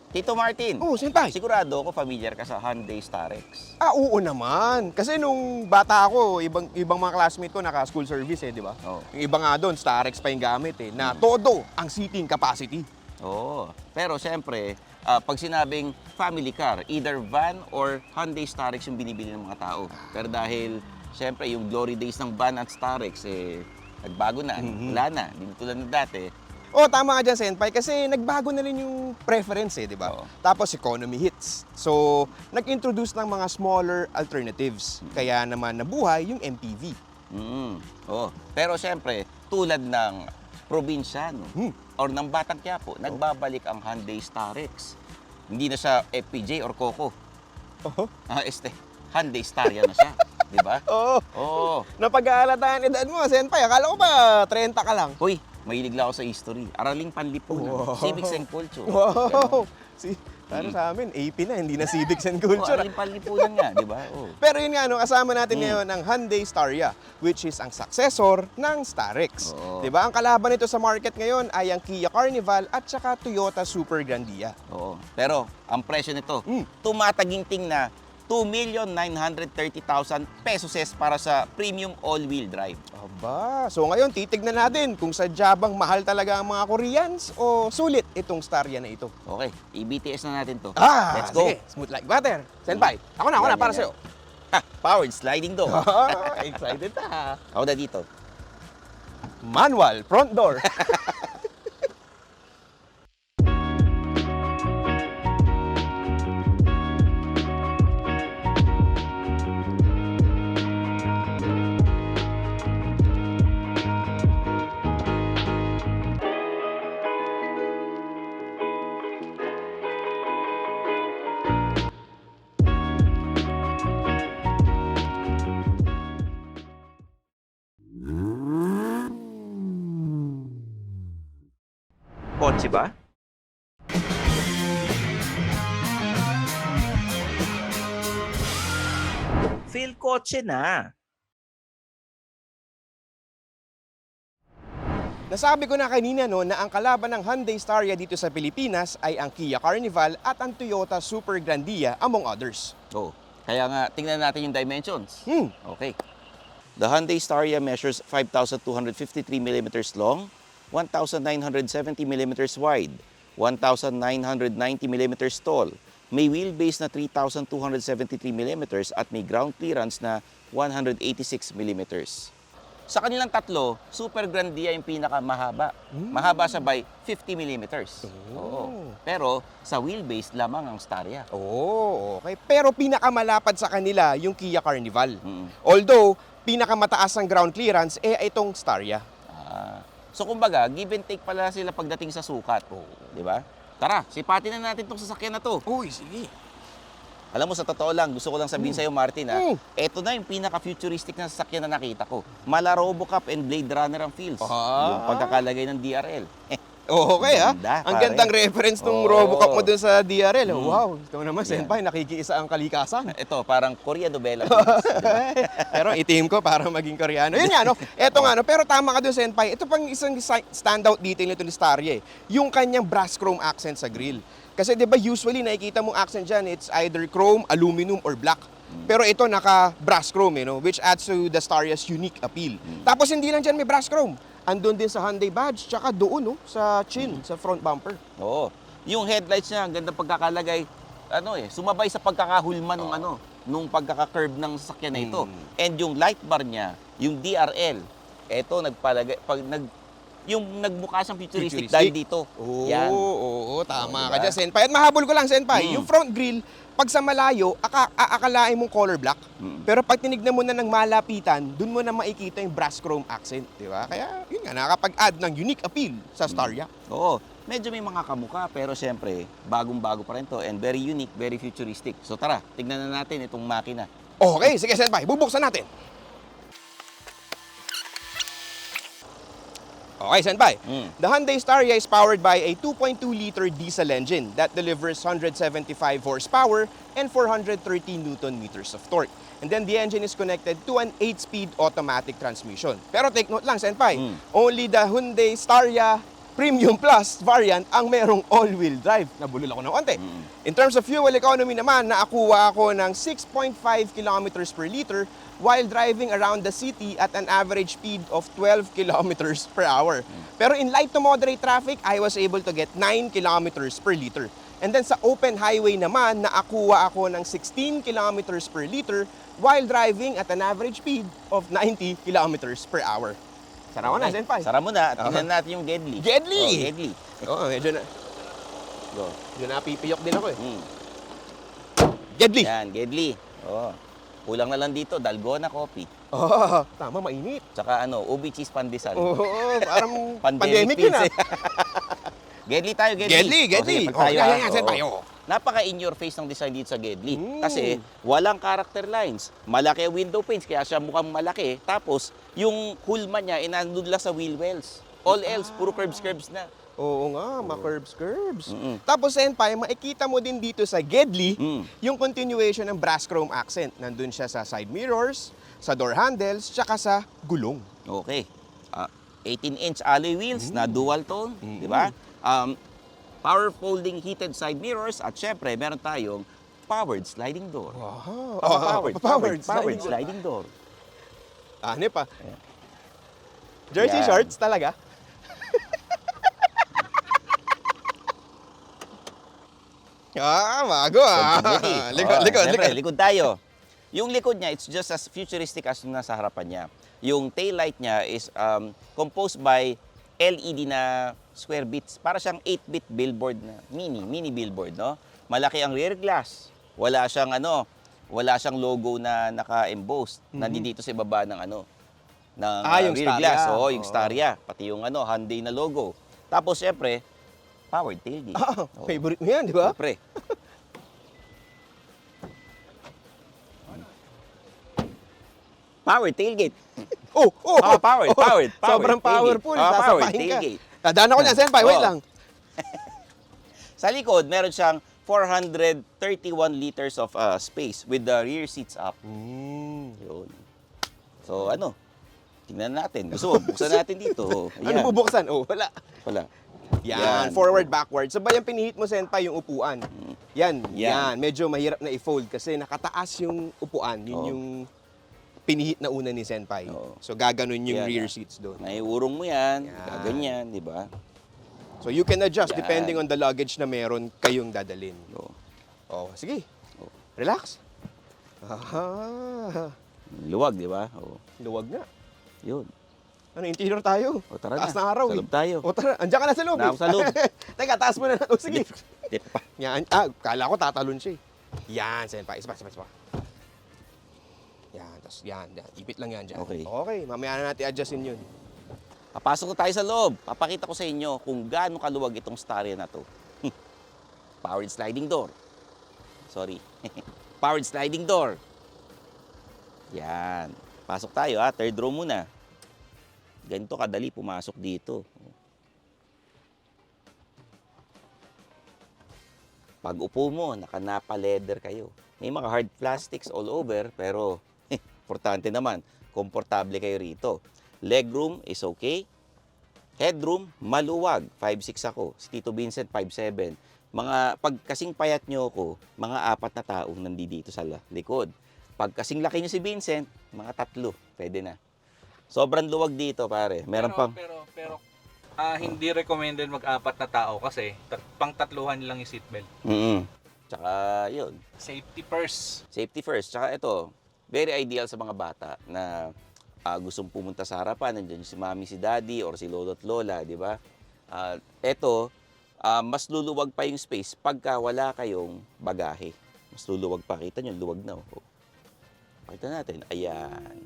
Tito Martin, Oh, Senpai. sigurado ako familiar ka sa Hyundai Starex. Oo naman. Kasi nung bata ako, ibang mga classmate ko naka-school service di ba? Oo. Yung iba nga doon, Starex pa yung gamit na todo ang seating capacity. Oo. Pero siyempre, pag sinabing family car, either van or Hyundai Starex yung binibili ng mga tao. Pero dahil, siyempre, yung glory days ng van at Starex, nagbago na. Wala na. Hindi tulad ng dati. Oh, tama ka dyan, Senpai, kasi nagbago na rin yung preference di ba? Oo. Tapos economy hits. So, nag-introduce ng mga smaller alternatives. Kaya naman nabuhay yung MPV. Oo. Pero siyempre, tulad ng probinsya, or ng Batang Quiapo, nagbabalik ang Hyundai Starex. Hindi na siya FPJ or Coco. Oh. Hyundai Staria na siya. Di ba? Oo. Oo. Napag-aalataan edad mo, Senpai. Akala ko ba 30 ka lang? Hoy, mahilig lang ako sa history. Araling panlipunan. Wow. Civics and culture. Wow! Para sa amin, AP na, hindi na civics and culture. Araling panlipunan nga, di ba? Oh. Pero yun nga, kasama natin ngayon ang Hyundai Staria, which is ang successor ng Starex. Oo. Di ba? Ang kalaban nito sa market ngayon ay ang Kia Carnival at saka Toyota Super Grandia. Oo. Pero, ang presyo nito, tumataginting na 2,930,000 pesos para sa premium all-wheel drive. Aba, so ngayon titignan natin kung sadya bang mahal talaga ang mga Koreans o sulit itong Staria na ito. Okay, i-BTS na natin to. Ah, Let's go. sige. Smooth like butter. Senpai, ako na, Yan, para yan, sa'yo. Ha, powered sliding door. Excited na. Ako na dito. Manual front door. Kotse ba? Feel kotse na. Nasabi ko na kanina na ang kalaban ng Hyundai Staria dito sa Pilipinas ay ang Kia Carnival at ang Toyota Super Grandia among others. Oh, kaya nga tingnan natin yung dimensions. Hmm. Okay. The Hyundai Staria measures 5,253 millimeters long, 1,970 millimeters wide, 1,990 millimeters tall. May wheelbase na 3,273 millimeters at may ground clearance na 186 millimeters. Sa kanilang tatlo, Super Grandia yung pinakamahaba. Mahaba siya by 50 millimeters. Oo. Pero sa wheelbase lamang ang Staria. Oh, okay. Pero pinakamalapad sa kanila yung Kia Carnival. Mm. Although, pinakamataas ang ground clearance itong Staria. So kumbaga, give and take pala sila pagdating sa sukat. Di ba? Tara, sipatin na natin itong sasakyan na to. Uy, sige. Alam mo, sa totoo lang, gusto ko lang sabihin sa'yo, Martin, eto na yung pinaka-futuristic na sasakyan na nakita ko. Mala Robocop and Blade Runner ang feels. Yung pagkakalagay ng DRL. Okay Ganda, Ang pare. gandang reference ng Oo. Robocop mo dun sa DRL. Wow, ito naman, Senpai, nakikiisa ang kalikasan. Ito, parang Korea novela feels. Pero itim ko para maging Koreano. Yun nga, Eto nga, Pero tama ka dun, Senpai. Ito pang isang standout detail nito ni Staria. Yung kanyang brass chrome accent sa grill. Kasi di ba usually nakikita mong accent dyan, it's either chrome, aluminum, or black. Pero ito naka-brass chrome, which adds to the Staria's unique appeal. Tapos hindi lang dyan may brass chrome. Andun din sa Hyundai badge, tsaka doon, sa chin, sa front bumper. Oo. Yung headlights niya, ang ganda pagkakalagay. Sumabay sa pagkakahulma nung pagkaka-curve ng sasakyan na ito. And yung light bar niya, yung DRL, eto yung nagmukha siyang futuristic dahil dito. Yan. Oo, tama Diba? ka dyan, Senpai. At mahabol ko lang, Senpai, yung front grille, pag sa malayo, aakalain mong color black. Pero pag tinignan mo na ng malapitan, dun mo na makikita yung brass chrome accent, di ba? Kaya, yun nga, nakakapag-add ng unique appeal sa Staria. Oo. Medyo may mga kamukha, pero siyempre, bagong-bago pa rin to and very unique, very futuristic. So tara, tignan na natin itong makina. Okay, sige, Senpai, bubuksan natin. Okay, Senpai. The Hyundai Staria is powered by a 2.2-liter diesel engine that delivers 175 horsepower and 413 Newton meters of torque. And then the engine is connected to an 8-speed automatic transmission. Pero take note lang, Senpai, only the Hyundai Staria Premium Plus variant ang merong all-wheel drive. Nabulol ako ng konti. In terms of fuel economy naman, nakakuha ako ng 6.5 kilometers per liter while driving around the city at an average speed of 12 kilometers per hour. Pero in light to moderate traffic, I was able to get 9 kilometers per liter. And then sa open highway naman, nakakuha ako ng 16 kilometers per liter while driving at an average speed of 90 kilometers per hour. Sara ko na, Senpai. Sara mo na. Tingnan natin yung Gedli. Gedli! Oh, Gedli. Oo, medyo Go. napipiyok din ako eh. Gedli! Yan, Gedli. Oh. Kulang na lang dito, Dalgona coffee. Oh, tama, mainit. Tsaka ubi cheese pandesal. Oo, parang pandemic yun ah. Gedli tayo, Gedli. Gedli, Gedli. Okay, tayo, Yan, Senpai. Napaka in your face ng design dito sa Gedli. Kasi walang character lines. Malaki ang window panes, kaya siya mukhang malaki. Tapos, yung hulma niya, inandun lang sa wheel wells. All else, puro curbs na. Oo nga, ma-curbs. Tapos, Senpai, makikita mo din dito sa Gedli, yung continuation ng brass chrome accent. Nandun siya sa side mirrors, sa door handles, tsaka sa gulong. Okay. 18-inch alloy wheels na dual tone, di ba? Power folding heated side mirrors at syempre meron tayong powered sliding door. Wow. Powered sliding door. Ano pa? Jersey Yan. shorts talaga? Bago Continuity. Likod. Syempre, likod tayo. Yung likod niya, it's just as futuristic as yung nasa harapan niya. Yung tail light niya is composed by LED na square bits. Para siyang 8-bit billboard na mini billboard, no? Malaki ang rear glass. Wala siyang logo na naka-embossed. Nandito sa ibaba ng ng yung rear Staria. glass. Oo, yung Staria, pati yung Hyundai na logo. Tapos syempre, powered tailgate. Favorite mo yan, di ba? Syempre. Powered tailgate. Powered. Sobrang tailgate. powerful. Powered Sasapahin ka. tailgate. Tadaan ako niyan, Senpai. Wait Oo. lang. Sa likod, meron siyang 431 liters of space with the rear seats up. Yun. So tingnan natin. Gusto mo, buksan natin dito. Ano bubuksan? Wala. Wala. Yan, forward, backward. So ba yung pinihit mo, Senpai, yung upuan? Yan. Medyo mahirap na i-fold kasi nakataas yung upuan. Yun yung pinihit na una ni Senpai. So gaganon yung Yan, rear seats doon. May urong mo yan. Yan. Gaganyan, di ba? So you can adjust Yan. depending on the luggage na meron kayong dadalhin. Sige. Relax. Luwag, di ba? Luwag nga. Yun. Interior tayo. Tara Taas na. na araw. Sa loob tayo. Tara. Andiyan ka na sa loob. Na ako sa loob. Teka, taas mo na. Sige. Di pa. Yan. Kala ko tatalon siya. Yan, Senpai. Isa pa. Yan, tapos yan. Ipit lang yan dyan. Okay, mamaya na natin adjustin yun. Papasok na tayo sa loob. Papakita ko sa inyo kung gaano kaluwag itong Staria na to. Powered sliding door. Sorry. Powered sliding door. Yan. Pasok tayo ha. Third row muna. Ganito kadali pumasok dito. Pag upo mo, naka-Napa leather kayo. May mga hard plastics all over, pero importante naman, komportable kayo rito. Legroom is okay. Headroom, maluwag. 5'6" ako. Si Tito Vincent, 5'7". Pag kasing payat nyo ako, mga 4 na taong nandito sa likod. Pag kasing laki nyo si Vincent, mga 3. Pwede na. Sobrang luwag dito, pare. Meron pang... Pero hindi recommended mag-4 na tao kasi pang-tatluhan lang yung seatbelt. Tsaka, yun. Safety first. Safety first. Tsaka ito, very ideal sa mga bata na gustong pumunta sa harapan. Nandiyan si mami, si daddy, or si lolo at lola, di ba? Ito, mas luluwag pa yung space pagka wala kayong bagahe. Mas luluwag pa. Kita nyo, luwag na. Pakita natin. Ayan.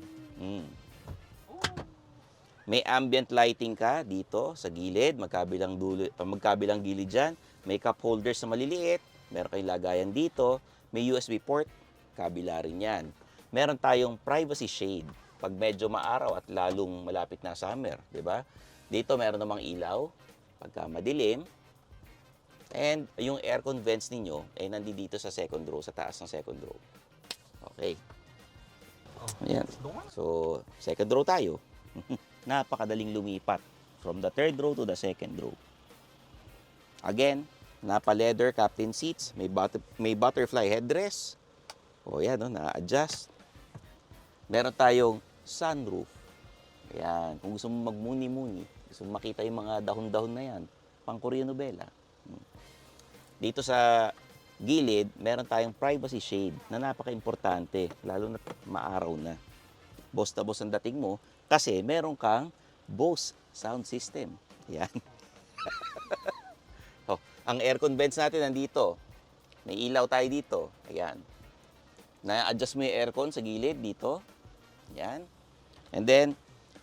May ambient lighting ka dito sa gilid, magkabilang gilid dyan. May cup holders na maliliit. Meron kayong lagayan dito. May USB port. Kabila rin yan. Meron tayong privacy shade. Pag medyo maaraw at lalong malapit na summer, di ba? Dito meron namang ilaw. Pagka madilim. And yung aircon vents ninyo ay nandito sa second row, sa taas ng second row. Okay. Ayan. So, second row tayo. Napakadaling lumipat. from the third row to the second row. Again, napa-leather captain seats, may butterfly headrest. O yan, no, na-adjust. Meron tayong sunroof. Ayan, kung gusto mo magmuni-muni, gusto mo makita yung mga dahon-dahon na yan, pang Korean novela. Dito sa gilid, meron tayong privacy shade na napaka-importante, lalo na maaraw na. Boss na boss ang dating mo kasi meron kang Bose sound system. Yan. Oh, ang aircon vents natin nandito. May ilaw tayo dito. Ayan. Na-adjust mo yung aircon sa gilid dito. Ayan. And then,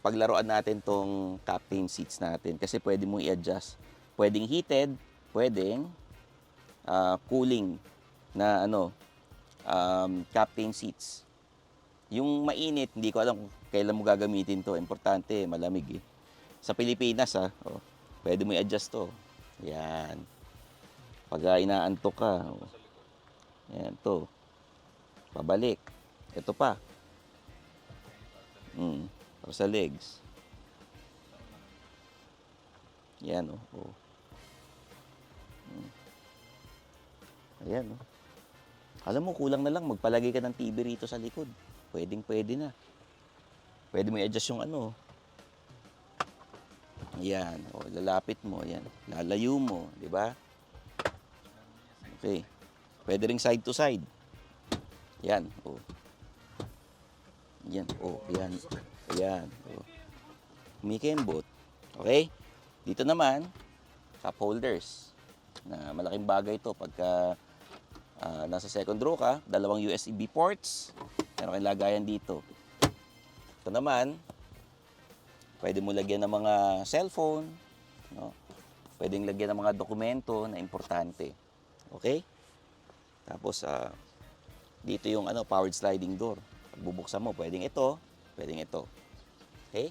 paglaruan natin tong captain seats natin kasi pwede mong i-adjust. Pwedeng heated, pwedeng cooling na captain seats. Yung mainit, hindi ko alam kung kailan mo gagamitin to. Importante, malamig eh. Sa Pilipinas pwede mo i-adjust to. Yan. Pag inaantok ka. Yan to. Pabalik. Ito pa. Para sa legs. Yan Ayan Alam mo, kulang na lang magpalagay ka ng TV rito sa likod. Pwede na. Pwede mo i-adjust yung Yan. Lalapit mo. Yan. Lalayo mo. Di ba? Okay. Pwede ring side to side. Yan. Yan. Yan. Yan. Kumikembot. Okay? Dito naman, cup holders. Na malaking bagay ito pagka nasa second row ka, dalawang USB ports, meron kayong lagayan dito. Ito naman, pwede mo lagyan ng mga cellphone, no? Pwedeng lagyan ng mga dokumento na importante. Okay? Tapos, dito yung powered sliding door. Pag bubuksan mo, pwedeng ito, pwedeng ito. Okay?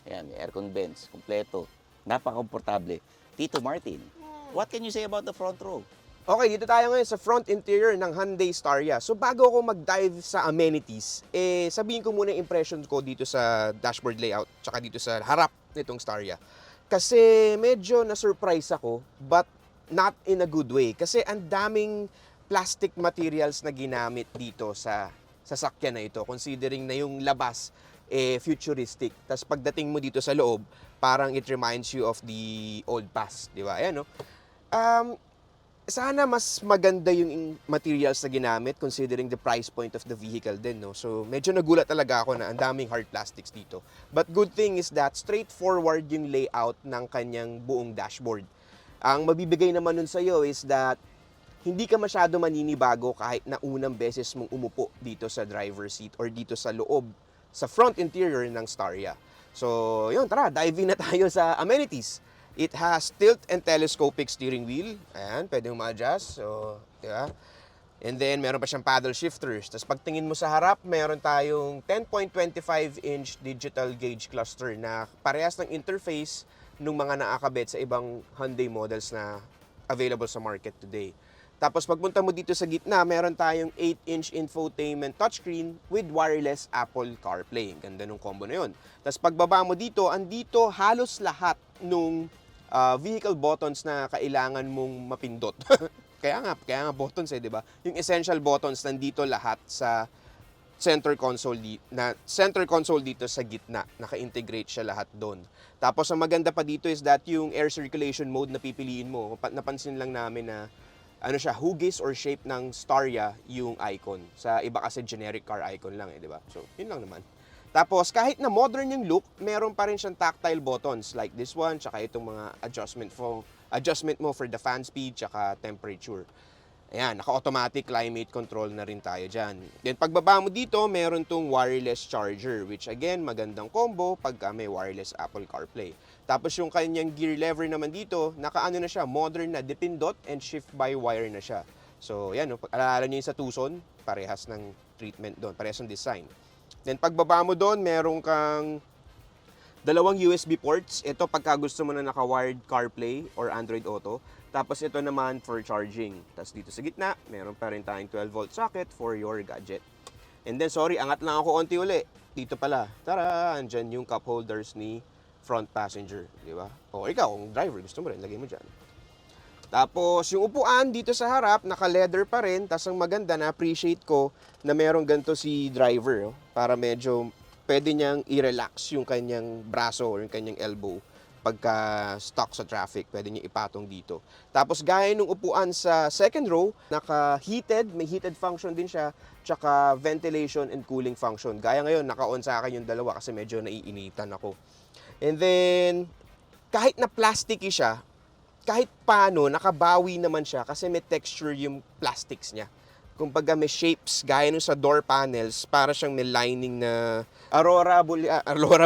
Ayan, may aircon vents, kompleto. Napaka-komportable. Tito Martin, what can you say about the front row? Okay, dito tayo ngayon sa front interior ng Hyundai Staria. So bago ako mag-dive sa amenities, sabihin ko muna yung impression ko dito sa dashboard layout tsaka dito sa harap nitong Staria. Kasi medyo na-surprise ako, but not in a good way. Kasi ang daming plastic materials na ginamit dito sa sasakyan na ito, considering na yung labas futuristic. Tapos pagdating mo dito sa loob, parang it reminds you of the old past, di ba? Ayan, no? Sana mas maganda yung materials na ginamit considering the price point of the vehicle din, no? So, medyo nagulat talaga ako na ang daming hard plastics dito. But good thing is that straightforward yung layout ng kanyang buong dashboard. Ang mabibigay naman nun sa'yo is that hindi ka masyado maninibago kahit na unang beses mong umupo dito sa driver's seat or dito sa loob, sa front interior ng Staria. So, yun, tara, dive in na tayo sa amenities. It has tilt and telescopic steering wheel. Ayan, pwede mo ma-adjust. So, diba? And then, meron pa siyang paddle shifters. Tapos, pagtingin mo sa harap, meron tayong 10.25-inch digital gauge cluster na parehas ng interface ng mga nakakabit sa ibang Hyundai models na available sa market today. Tapos pagpunta mo dito sa gitna, meron tayong 8-inch infotainment touchscreen with wireless Apple CarPlay. Ganda nung combo na yun. Tapos pagbaba mo dito, andito halos lahat nung vehicle buttons na kailangan mong mapindot. kaya nga buttons di ba? Yung essential buttons nandito lahat sa center console dito sa gitna. Naka-integrate siya lahat doon. Tapos ang maganda pa dito is that yung air circulation mode na pipiliin mo, napansin lang namin na hugis or shape ng Staria yung icon. Sa iba kasi generic car icon lang di ba? So, yun lang naman. Tapos, kahit na modern yung look, meron pa rin siyang tactile buttons like this one, tsaka itong mga adjustment mo for the fan speed, tsaka temperature. Ayan, naka-automatic climate control na rin tayo dyan. Then, pagbaba mo dito, meron tong wireless charger, which again, magandang combo pagka may wireless Apple CarPlay. Tapos yung kanyang gear lever naman dito, naka-ano na siya, modern na dipindot and shift by wire na siya. So, yan, alala nyo yung sa Tucson, parehas ng treatment doon, parehas ng design. Then, pagbaba mo doon, meron kang dalawang USB ports. Ito pagka gusto mo na naka-wired CarPlay or Android Auto. Tapos ito naman for charging. Tapos dito sa gitna, meron pa rin tayong 12-volt socket for your gadget. And then, sorry, angat lang ako konti uli. Dito pala. Tara, andyan yung cup holders ni front passenger. Di ba? O ikaw, kung driver, gusto mo rin, lagay mo dyan. Tapos, yung upuan dito sa harap, naka-leather pa rin. Tapos, ang maganda, na-appreciate ko na merong ganito si driver. Para medyo pwede niyang i-relax yung kanyang braso or yung kanyang elbow pagka stuck sa traffic. Pwede niya ipatong dito. Tapos, gaya nung upuan sa second row, naka-heated, may heated function din siya, tsaka ventilation and cooling function. Gaya ngayon, naka-on sa akin yung dalawa kasi medyo naiinitan ako. And then, kahit na plasticky siya, kahit paano, nakabawi naman siya kasi may texture yung plastics niya. Kumbaga may shapes, gaya nung sa door panels, para siyang may lining na Aurora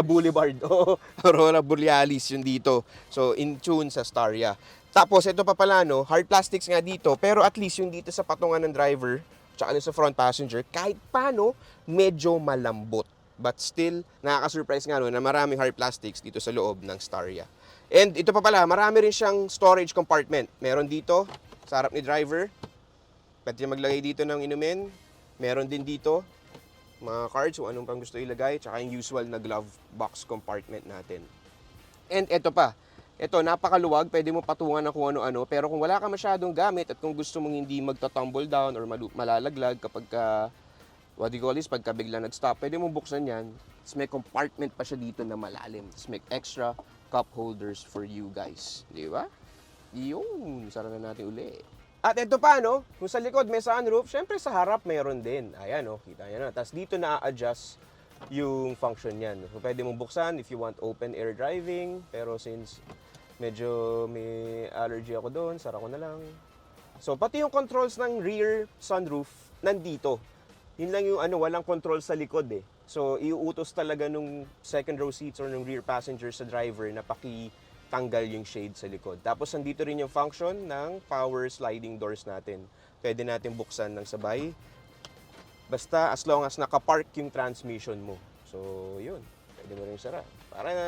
Boulevard. Oh, Aurora Borealis yung dito. So, in tune sa Staria. Tapos, ito pa pala, no, hard plastics nga dito, pero at least yung dito sa patungan ng driver, tsaka sa front passenger, kahit paano, medyo malambot. But still, nakaka-surprise nga no, na maraming hard plastics dito sa loob ng Staria. And ito pa pala, marami rin siyang storage compartment. Meron dito, sa harap ni driver. Pwede maglagay dito ng inumin. Meron din dito, mga cards, kung anong pang gusto ilagay. Tsaka yung usual na glove box compartment natin. And ito pa, ito, napakaluwag, pwede mo patungan ng kung ano-ano. Pero kung wala ka masyadong gamit at kung gusto mong hindi magta-tumble down or malalaglag kapag what do you call this, pagka bigla nag-stop, pwede mong buksan yan. Tapos may compartment pa siya dito na malalim. Tapos may extra cup holders for you guys. Di ba? Yun, sara na natin uli. At ito pa, no? Kung sa likod may sunroof, syempre sa harap mayroon din. Ayan, no? Kita nyo na. Tapos dito na-adjust yung function yan. So, pwede mong buksan if you want open air driving. Pero since medyo may allergy ako doon, sara ko na lang. So, pati yung controls ng rear sunroof, nandito. Yun lang yung walang control sa likod eh. So, iuutos talaga nung second row seats or nung rear passenger sa driver na pakitanggal yung shade sa likod. Tapos, nandito rin yung function ng power sliding doors natin. Pwede natin buksan ng sabay. Basta, as long as nakapark yung transmission mo. So, yun. Pwede mo rin sara. Para na,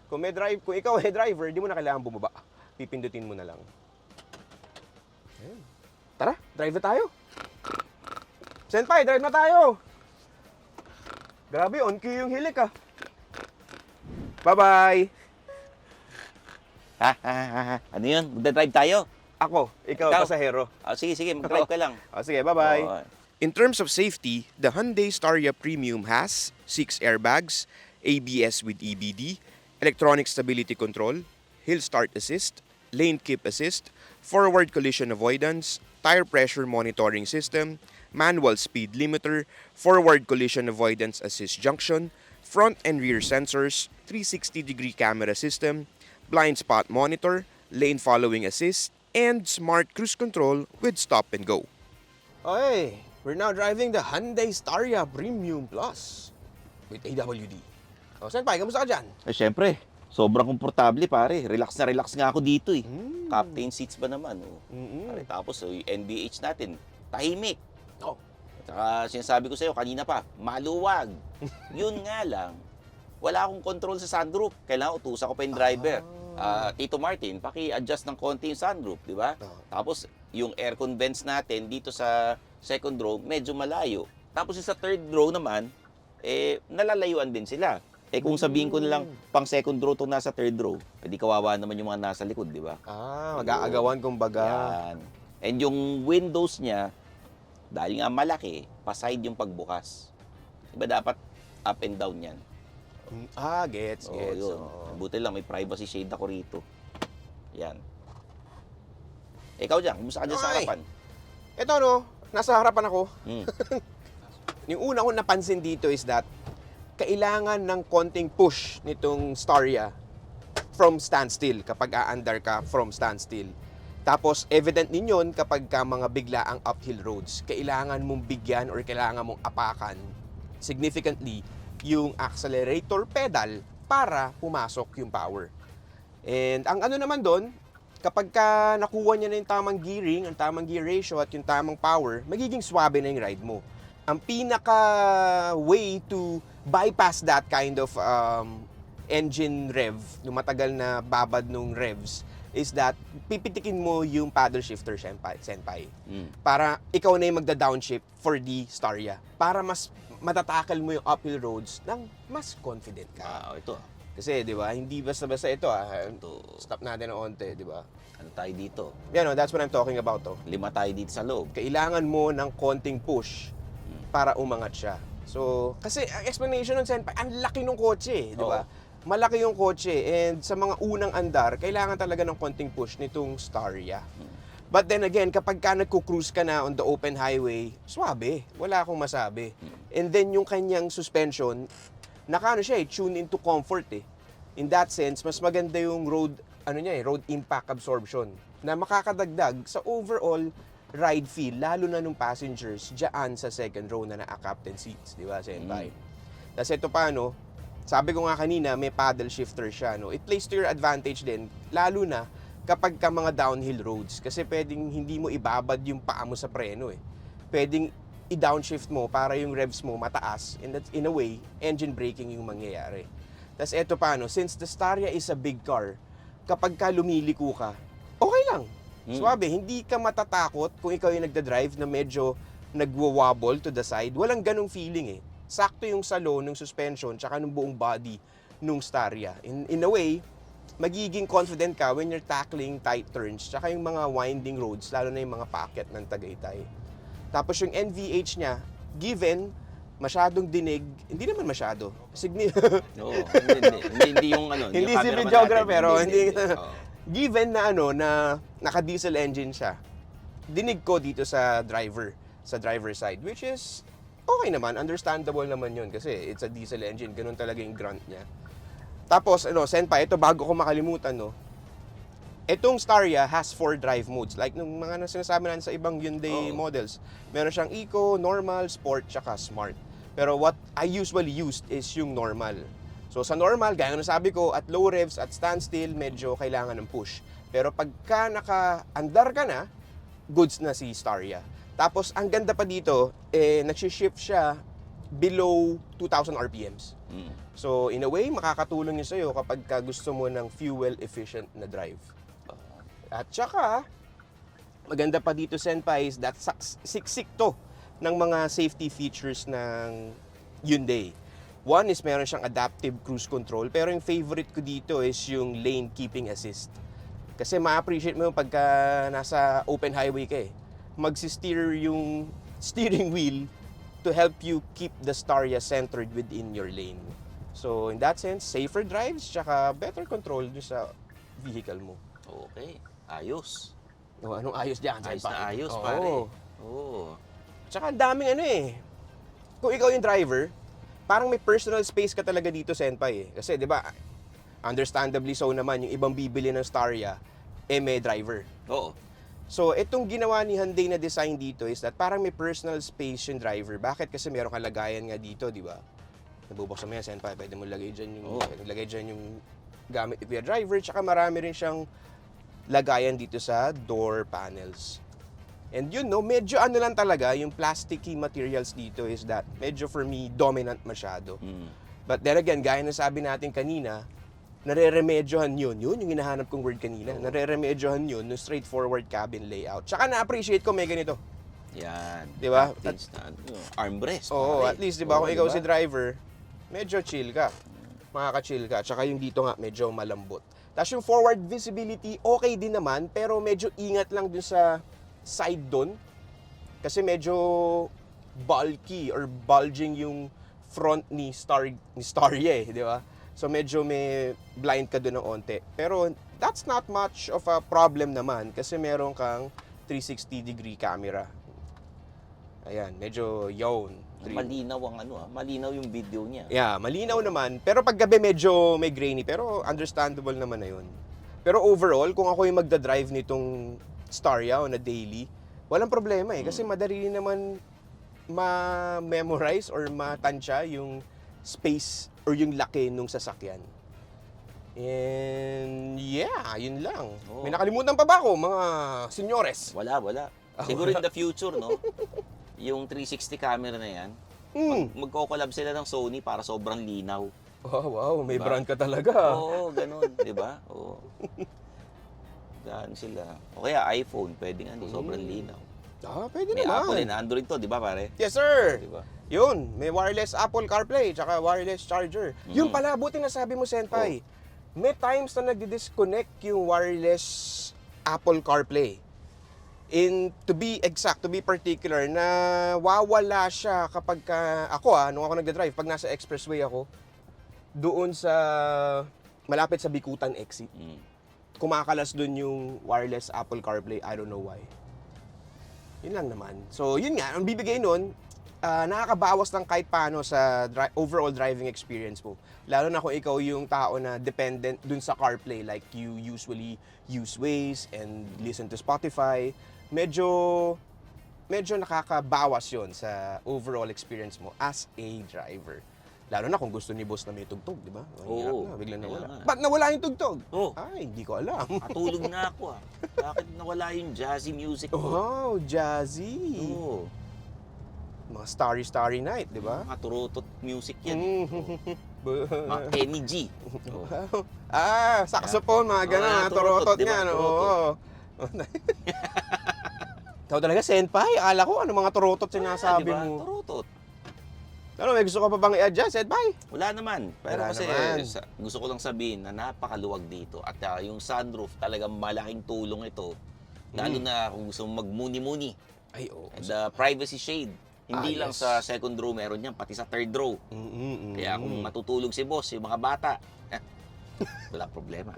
kung ikaw ay driver, di mo na kailangan bumaba. Pipindutin mo na lang. Ayun. Tara, drive na tayo. Senpai, drive na tayo! Grabe, on cue yung hilik ah. Bye-bye! Ano yun? Magdadrive tayo? Ako, ikaw. Pasahero. Sige, mag-drive ka lang. Sige, bye-bye! Oo. In terms of safety, the Hyundai Staria Premium has 6 airbags, ABS with EBD, electronic stability control, hill start assist, lane keep assist, forward collision avoidance, tire pressure monitoring system, manual speed limiter, forward collision avoidance assist junction, front and rear sensors, 360-degree camera system, blind spot monitor, lane following assist, and smart cruise control with stop and go. Okay, we're now driving the Hyundai Staria Premium Plus with AWD. O, Senpai, kamusta ka dyan? Syempre, sobrang komportable pare. Relax nga ako dito eh. Captain seats ba naman? Oh. Pare, tapos yung NVH natin, tahimik. Oh. Saka sinasabi ko sa'yo kanina pa, maluwag. Yun nga lang, wala akong control sa sunroof. Kailangan utusan ko pa yung driver. Tito Martin, paki-adjust ng konti yung sunroof, di ba? Tapos yung aircon vents natin dito sa second row, medyo malayo. Tapos yung sa third row naman, nalalayuan din sila. Kung sabihin ko na lang pang second row itong nasa third row, edi kawawa naman yung mga nasa likod, di ba? Mag-aagawan kumbaga. Yan. And yung windows niya, dahil nga malaki, pa-side yung pagbukas. Diba dapat up and down yan? Gets. Yun. Buti lang, may privacy shade ako rito. Yan. Ikaw dyan, kumusta ka dyan sa harapan? Ito no, nasa harapan ako. Hmm. Yung una kong napansin dito is that kailangan ng konting push nitong Staria from standstill kapag aandar ka from standstill. Tapos evident din yun kapag ka mga biglaang uphill roads. Kailangan mong bigyan or kailangan mong apakan significantly yung accelerator pedal para pumasok yung power. And ang ano naman doon, kapag ka nakuha niya na yung tamang gearing, ang tamang gear ratio at yung tamang power, magiging swabe na yung ride mo. Ang pinaka way to bypass that kind of engine rev, yung matagal na babad nung revs, is that pipitikin mo yung paddle shifter, senpai. Mm. Para ikaw na yung magda-downshift for the Staria. Para mas matatakal mo yung uphill roads ng mas confident ka. Ito. Kasi, di ba, hindi basta-basta ito, Ito. Stop natin ng onte, di ba? Ano tayo dito? Yan, that's what I'm talking about, to. 5 tayo dito sa loob. Kailangan mo ng konting push para umangat siya. So, kasi ang explanation ng senpai, ang laki ng kotse, di ba? Malaki yung kotse, and sa mga unang andar, kailangan talaga ng konting push nitong Staria. But then again, kapag ka nagko-cruise ka na on the open highway, swabe, wala akong masabi. And then yung kanyang suspension, tune into comfort eh. In that sense, mas maganda yung road impact absorption na makakadagdag sa overall ride feel, lalo na nung passengers dyan sa second row na naka-captain seats, di ba, senpai? Tapos ito pa, sabi ko nga kanina, may paddle shifter siya, It plays to your advantage din, lalo na kapag ka mga downhill roads. Kasi pwedeng hindi mo ibabad yung paa mo sa preno eh. Pwedeng i-downshift mo para yung revs mo mataas. And that, in a way, engine braking yung mangyayari. Tapos eto pa, since the Staria is a big car, kapag ka lumiliko ka, okay lang. Swabe, hindi ka matatakot kung ikaw yung nagda-drive na medyo nagwa-wobble to the side. Walang ganong feeling eh. Sakto yung salo ng suspension tsaka ng buong body nung Staria. In a way, magiging confident ka when you're tackling tight turns tsaka yung mga winding roads, lalo na yung mga paakyat ng Tagaytay. Tapos yung NVH niya, given masyadong dinig, hindi naman masyado. Oo, hindi yung ano, Hindi yung si cameraman videographer, natin, pero hindi. Oo. Given na na naka-diesel engine siya, dinig ko dito sa driver side, which is okay naman, understandable naman yun kasi it's a diesel engine, ganun talaga yung grunt niya. Tapos, senpai, ito bago ko makalimutan, itong Staria has 4 drive modes. Like nung mga sinasabi natin sa ibang Hyundai models. Meron siyang Eco, Normal, Sport, tsaka Smart. Pero what I usually used is yung normal. So sa normal, gaya na sabi ko, at low revs, at standstill, medyo kailangan ng push. Pero pagka naka-andar ka na, goods na si Staria. Tapos ang ganda pa dito, nag-shift siya below 2,000 RPMs. So in a way, makakatulong yun sa'yo kapag ka gusto mo ng fuel-efficient na drive. At saka, maganda pa dito, senpai, is that siksik to ng mga safety features ng Hyundai. One is meron siyang adaptive cruise control, pero yung favorite ko dito is yung lane keeping assist. Kasi ma-appreciate mo yung pagka nasa open highway ka eh. Mag-steer yung steering wheel to help you keep the Staria centered within your lane. So in that sense, safer drives, tsaka better control dun sa vehicle mo. Okay, ayos. Anong ayos dyan, Ayos senpai? na ayos, Oo. pare. Oo. Tsaka ang daming kung ikaw yung driver, parang may personal space ka talaga dito, senpai eh. Kasi di ba, understandably so naman, yung ibang bibili ng Staria, may driver. Oo. So, itong ginawa ni Hyundai na design dito is that parang may personal space yung driver. Bakit? Kasi meron kang lagayan nga dito, di ba? Nabubuksan mo yan, senpai, pwede mo lagay dyan yung gamit via driver, tsaka marami rin siyang lagayan dito sa door panels. And medyo lang talaga, yung plasticky materials dito is that medyo for me, dominant masyado. But then again, gaya na sabi natin kanina, nare-remedyohan yun yung hinahanap kong word kanina, nare-remedyohan yun ng straightforward cabin layout. Tsaka na-appreciate ko may ganito. Yan. Di ba? Captain's na, armrest. Oo, pare. at least, di ba, kung ikaw diba? si driver, medyo chill ka. Makaka-chill ka. Tsaka yung dito nga, medyo malambot. Tapos yung forward visibility, okay din naman, pero medyo ingat lang dun sa side dun. Kasi medyo bulky or bulging yung front ni Staria eh, di ba? So medyo may blind ka dun ng onte. Pero that's not much of a problem naman kasi meron kang 360-degree camera. Ayan, medyo yun. Malinaw ang malinaw yung video niya. Yeah, malinaw naman. Pero pag gabi medyo may grainy. Pero understandable naman na yun. Pero overall, kung ako yung magdadrive nitong Staria on a daily, walang problema eh. Kasi madali naman ma-memorize or matansya yung space or yung laki nung sasakyan. And yeah, yun lang. Oo. May nakalimutan pa ba ako, mga senyores? Wala. Siguro in the future, no? Yung 360 camera na yan, magko-collab sila ng Sony para sobrang linaw. Oh, wow, may Diba? brand ka talaga. Oo, ganun, di ba? Oo. Gaan sila. O kaya iPhone, pwedeng sobrang linaw. Pwede May naman. Apple and Android to, di ba pare? Yes, sir. Di ba? Yun, may wireless Apple CarPlay, tsaka wireless charger. Yun pala, buti na sabi mo, Senpai. May times na nagdi-disconnect yung wireless Apple CarPlay. To be exact, to be particular, na wawala siya kapag nung ako nagda-drive, pag nasa expressway ako, doon sa malapit sa Bikutan exit, kumakalas doon yung wireless Apple CarPlay. I don't know why. Yun lang naman. So, yun nga, ang bibigay nun, nakakabawas ng kahit paano sa overall driving experience mo. Lalo na kung ikaw yung tao na dependent dun sa CarPlay, like you usually use Waze and listen to Spotify. Medyo nakakabawas yun sa overall experience mo as a driver. Lalo na kung gusto ni boss na may tugtog, di ba? Oo. Bigla nawala. Kaya nga. Ba't nawala yung tugtog? Oo. Ay, hindi ko alam. Matulog na ako Bakit nawala yung jazzy music ko? Oh, jazzy. Oo. Mga Starry Night, di ba? Mga turutot music yan. Mga Kenny G. Oo. Saxophone, mga gano'n, mga turotot di ba? nga. Turotot. Ikaw talaga, Senpai. Akala ko, ano mga turotot sinasabi Di ba? mo. Turutot. Ano, may gusto ka pa bang i-adjust, Senpai? Wala naman. Pero Wala kasi naman. gusto ko lang sabihin na napakaluwag dito. At yung sunroof, talagang malaking tulong ito. Lalo na kung gusto mong magmuni-muni. Ay, oo. And the privacy shade. Hindi lang Yes. sa second row meron yan, pati sa third row. Kaya kung matutulog si boss, yung mga bata, wala problema.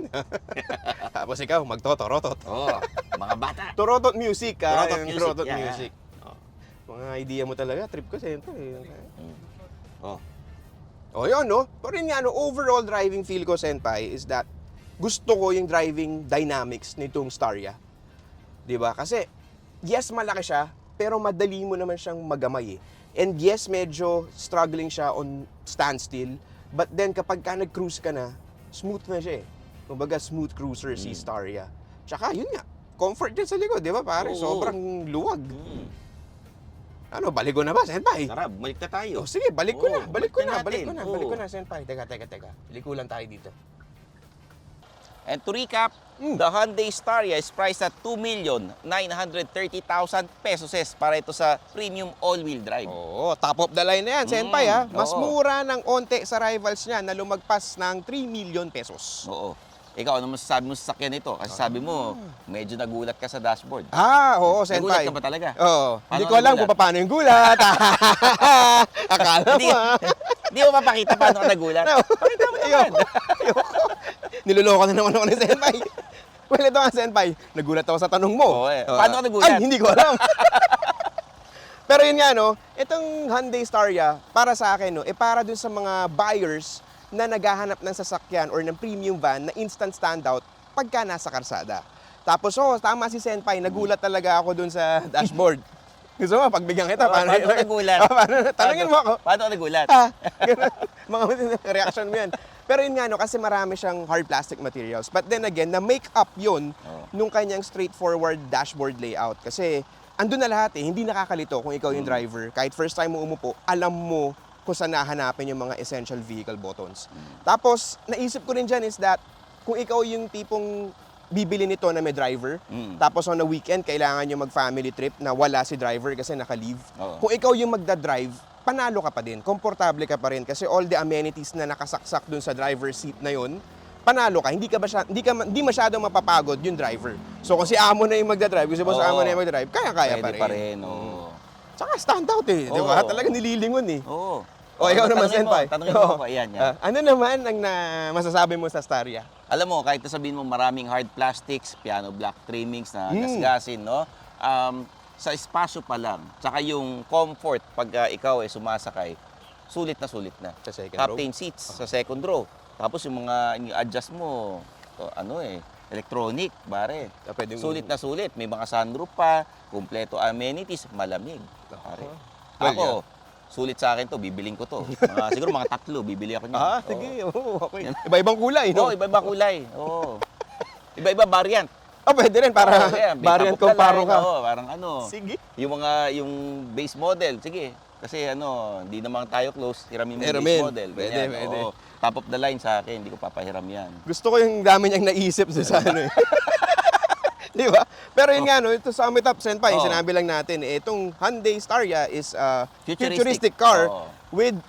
Tapos ikaw, magtotorotot. Oo, mga bata. Turotot music, ha? Turotot Yung music, turotot yeah. music. Oh. Mga idea mo talaga. Trip ko, Senpai. Oh. O yun, no? Pero yun nga, no, overall driving feel ko, Senpai, is that gusto ko yung driving dynamics nitong Staria. Diba? Kasi, yes, malaki siya, pero madali mo naman siyang magamay eh. And yes, medyo struggling siya on standstill, but then kapag ka nag-cruise ka na, smooth na siya eh. Kumbaga, smooth cruiser si Staria. Tsaka, yun nga, comfort din sa likod, di ba pare? Oo. Sobrang luwag. Ano, balik ko na ba, Senpai? Tara, balik na tayo. Oh, sige, balik ko Oo, na, balik ko balik na, na balik ko natin. na, Oo. balik ko na, Senpai. Teka. Liko lang tayo dito. And to recap, the Hyundai Staria is priced at 2,930,000 pesos para ito sa premium all-wheel drive. Oo, top of the line na yan, Senpai ha. Mas oo. mura ng onte sa rivals niya na lumagpas ng 3 million pesos. Oo. Ikaw, ano masasabi mo sa sakyan nito? Kasi sabi mo, medyo nagulat ka sa dashboard. Oo, Senpai. Nagulat ka ba talaga? Oo. Paano Hindi ko alam nagulat? kung paano yung gulat. Akala Hindi, mo ha. hindi mo mapakita paano ka nagulat. Pakita mo naman. Ayoko. Niloloko na naman ako ni Senpai. Well, ito nga, Senpai. Nagulat ako sa tanong mo. Oo, eh. Paano ka nagulat? Ay, hindi ko alam. Pero yun nga, no, itong Hyundai Staria, para sa akin, no, para dun sa mga buyers na naghahanap ng sasakyan or ng premium van na instant standout pagka nasa karsada. Tapos, tama si Senpai, nagulat talaga ako dun sa dashboard. Gusto mo, pagbigyan kita, Paano ka nagulat? Tanungin mo ako. Paano ka nagulat? Ganun. Mga reaction mo yan. Pero yun nga, no, kasi marami siyang hard plastic materials. But then again, na-make up yun nung kanyang straightforward dashboard layout. Kasi andun na lahat eh. Hindi nakakalito kung ikaw yung driver. Kahit first time mo umupo, alam mo kung saan nahanapin yung mga essential vehicle buttons. Tapos, naisip ko rin dyan is that kung ikaw yung tipong bibili nito na may driver, tapos on a weekend, kailangan nyo mag-family trip na wala si driver kasi naka-leave. Oo. Kung ikaw yung magda-drive, panalo ka pa din, komportable ka pa rin kasi all the amenities na nakasaksak dun sa driver's seat na yun, panalo ka. Hindi masyadong mapapagod yung driver. So kung si amo na yung magda-drive, kung si boss Oo. amo na yung magda-drive, kaya-kaya Pwede pa rin. oo. Tsaka stand out eh, di ba? Oo. Talaga nililingon eh. Oo. Ikaw naman, Senpai. Tanungin mo ako, ayan. Ano naman ang masasabi mo sa Staria? Alam mo, kahit sabihin mo maraming hard plastics, piano black trimmings na gasgasin, no? Sa espasyo pa lang, tsaka yung comfort pag ikaw ay sumasakay, sulit na. Sa second Captain seats sa second row. Tapos yung mga adjust mo, electronic, bare. Pwedeng- Sulit na sulit. May mga sunroof pa, kumpleto amenities, malamig. Pare. Well, Ako, sulit sa akin to, bibiling ko to. Siguro mga 3, bibili ako niyan. Sige. Okay. Iba-ibang kulay, no? Oo, iba-iba kulay. Oo. Iba-iba variant. Pwede rin para variant comparo ka. Oo, parang Sige. yung base model, sige. Kasi hindi naman tayo close, hiramin mo yung Hiramin. base model. Pwede, Ganyan, pwede. oo. Top of the line sa akin, hindi ko papahiram yan. Gusto ko yung dami niyang naisip sa ano eh. Di ba? Pero yun nga, no, ito sa sum it up, Senpai, Oo. sinabi lang natin, itong Hyundai Staria is a Futuristic. futuristic car Oo. with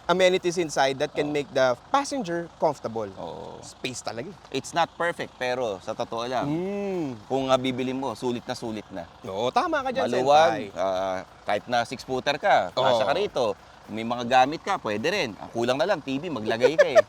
amenities inside that can Oo. make the passenger comfortable. Oo. Space talaga. It's not perfect, pero sa totoo lang, kung bibili mo, sulit na. Oo, tama ka dyan, Maluwag, Senpai. kahit na 6-footer ka, kasya ka Oo. rito. Kung may mga gamit ka, pwede rin. Ang kulang na lang, TV, maglagay ka eh.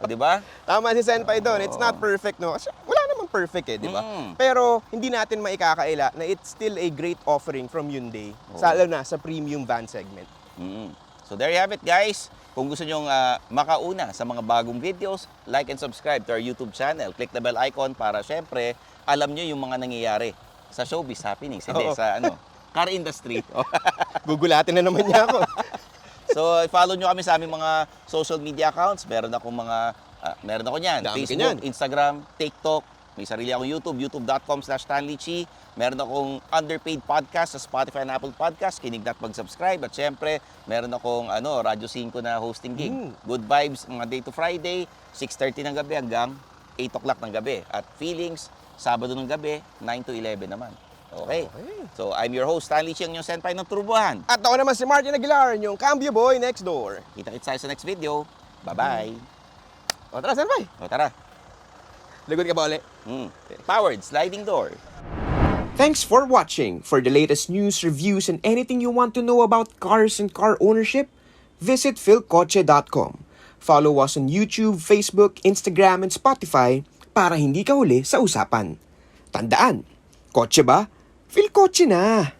Di ba? Tama si Senpai doon. It's not perfect, no? Kasi wala namang perfect eh, di ba? Mm. Pero hindi natin maikakaila na it's still a great offering from Hyundai, lalo na sa premium van segment. Mm. So there you have it, guys. Kung gusto nyong makauna sa mga bagong videos, like and subscribe to our YouTube channel. Click the bell icon para syempre alam nyo yung mga nangyayari sa showbiz happenings, hindi Oo. sa car industry. Gugulatin na naman niya ako. So follow nyo kami sa aming mga social media accounts. Meron ako niyan. Dami ka Facebook, niyan. Instagram, TikTok. May sarili akong YouTube, youtube.com/StanleyChi. Meron akong underpaid podcast sa Spotify and Apple Podcast. Kinig na at mag-subscribe. At syempre, meron akong Radyo 5 na hosting gig. Good Vibes, Monday to Friday, 6:30 ng gabi hanggang 8 o'clock ng gabi. At Feelings, Sabado ng gabi, 9 to 11 naman. Okay. So, I'm your host, Stanley Chi, ang inyong senpai ng Turbohan. At ako naman si Martin Aguilar, yung cambio boy next door. Kita-kits tayo sa next video. Bye-bye. O tara, Senpai. O tara. Lagod ka ba ulit? Powered sliding door. Thanks for watching. For the latest news, reviews, and anything you want to know about cars and car ownership, visit philcoche.com. Follow us on YouTube, Facebook, Instagram, and Spotify para hindi ka huli sa usapan. Tandaan, kotse ba? Philcoche na!